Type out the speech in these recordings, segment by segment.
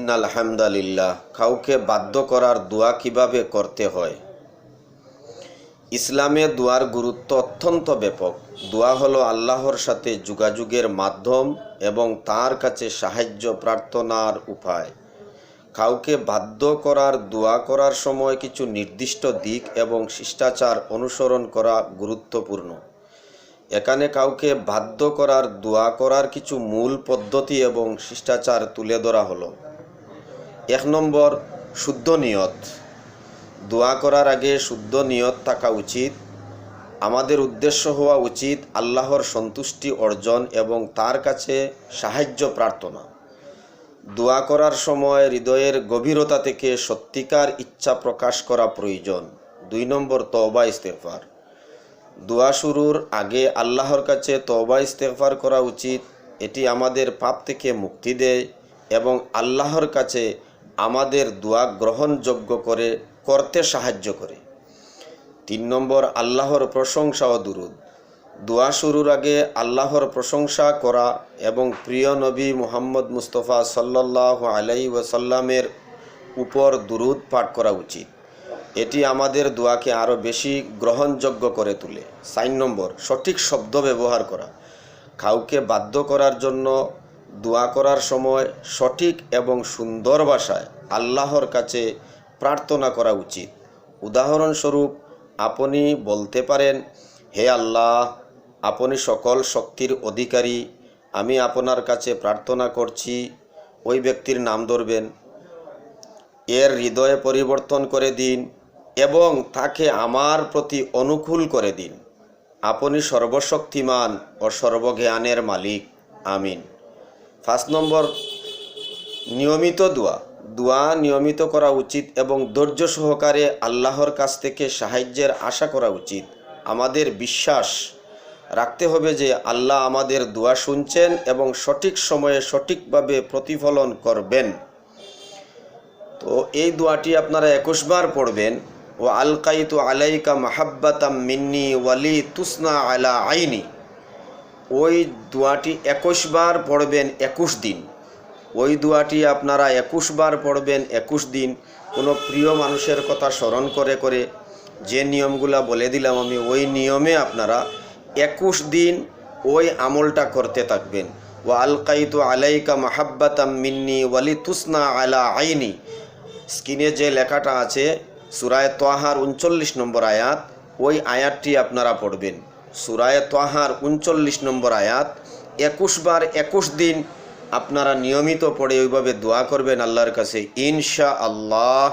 ইন্নাল হামদালিল্লাহ। কাউকে বাধ্য করার দোয়া কিভাবে করতে হয়? ইসলামে দোয়ার গুরুত্ব অত্যন্ত ব্যাপক। দোয়া হলো আল্লাহর সাথে যোগাযোগের মাধ্যম এবং তার কাছে সাহায্য প্রার্থনার উপায়। কাউকে বাধ্য করার দোয়া করার সময় কিছু নির্দিষ্ট দিক এবং শিষ্টাচার অনুসরণ করা গুরুত্বপূর্ণ। এখানে কাউকে বাধ্য করার দোয়া করার কিছু মূল পদ্ধতি এবং শিষ্টাচার তুলে ধরা হলো। 1 নম্বর, শুদ্ধ নিয়ত। দোয়া করার আগে শুদ্ধ নিয়ত থাকা উচিত। আমাদের উদ্দেশ্য হওয়া উচিত আল্লাহর সন্তুষ্টি অর্জন এবং তার কাছে সাহায্য প্রার্থনা। দোয়া করার সময় হৃদয়ের গভীরতা থেকে সত্যিকার ইচ্ছা প্রকাশ করা প্রয়োজন। 2 নম্বর, তওবা ইস্তেগফার। দোয়া শুরুর আগে আল্লাহর কাছে তওবা ইস্তেগফার করা উচিত। এটি আমাদের পাপ থেকে মুক্তি দেয় এবং আল্লাহর কাছে আমাদের দোয়া গ্রহণযোগ্য করতে সাহায্য করে। 3 নম্বর, আল্লাহর প্রশংসা ও দুরূদ। দোয়া শুরুর আগে আল্লাহর প্রশংসা করা এবং প্রিয় নবী মুহাম্মদ মুস্তাফা সাল্লাল্লাহু আলাইহি ওয়াসাল্লামের উপর দুরূদ পাঠ করা উচিত। এটি আমাদের দোয়াকে আরও বেশি গ্রহণযোগ্য করে তোলে। 4 নম্বর, সঠিক শব্দ ব্যবহার করা। কাউকে বাধ্য করার জন্য দোয়া করার সময় সঠিক এবং সুন্দর ভাষায় আল্লাহর কাছে প্রার্থনা করা উচিত। উদাহরণস্বরূপ, আপনি বলতে পারেন, হে আল্লাহ, আপনি সকল শক্তির অধিকারী, আমি আপনার কাছে প্রার্থনা করছি। ওই ব্যক্তির নাম ধরবেন, এর হৃদয়ে পরিবর্তন করে দিন এবং তাকে আমার প্রতি অনুকূল করে দিন। আপনি সর্বশক্তিমান ও সর্বজ্ঞানের মালিক, আমিন। 5 নম্বর, নিয়মিত দোয়া। দোয়া নিয়মিত করা উচিত এবং ধৈর্য সহকারে আল্লাহর কাছ থেকে সাহায্যের আশা করা উচিত। আমাদের বিশ্বাস রাখতে হবে যে আল্লাহ আমাদের দোয়া শুনছেন এবং সঠিক সময়ে সঠিকভাবে প্রতিফলন করবেন। তো এই দোয়াটি আপনারা 21 বার পড়বেন। ও আলকাইতু আলাইকা মাহাব্বাতাম মিন্নি ওয়ালি তুসনা আলা আইনি। ওই দোয়াটি 21 বার পড়বেন 21 দিন। ওই দোয়াটি আপনারা 21 বার পড়বেন 21 দিন। কোনো প্রিয় মানুষের কথা স্মরণ করে করে যে নিয়মগুলা বলে দিলাম আমি, ওই নিয়মে আপনারা 21 দিন ওই আমলটা করতে থাকবেন। ও আলকাইতু আলাইকা মাহাব্বাতাম মিন্নি ওয়ালি তুসনা আলা আইনি। স্ক্রিনে যে লেখাটা আছে সূরায়ে তাহার 39 নম্বর আয়াত, ওই আয়াতটি আপনারা পড়বেন। সূরায়ে তাহার 39 নম্বর আয়াত 21 বার 21 দিন আপনারা নিয়মিত পড়ে ওইভাবে দোয়া করবেন আল্লাহর কাছে। ইনশাআল্লাহ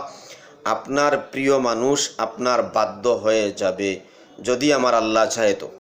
আপনার প্রিয় মানুষ আপনার বাধ্য হয়ে যাবে, যদি আমার আল্লাহ চায় তো।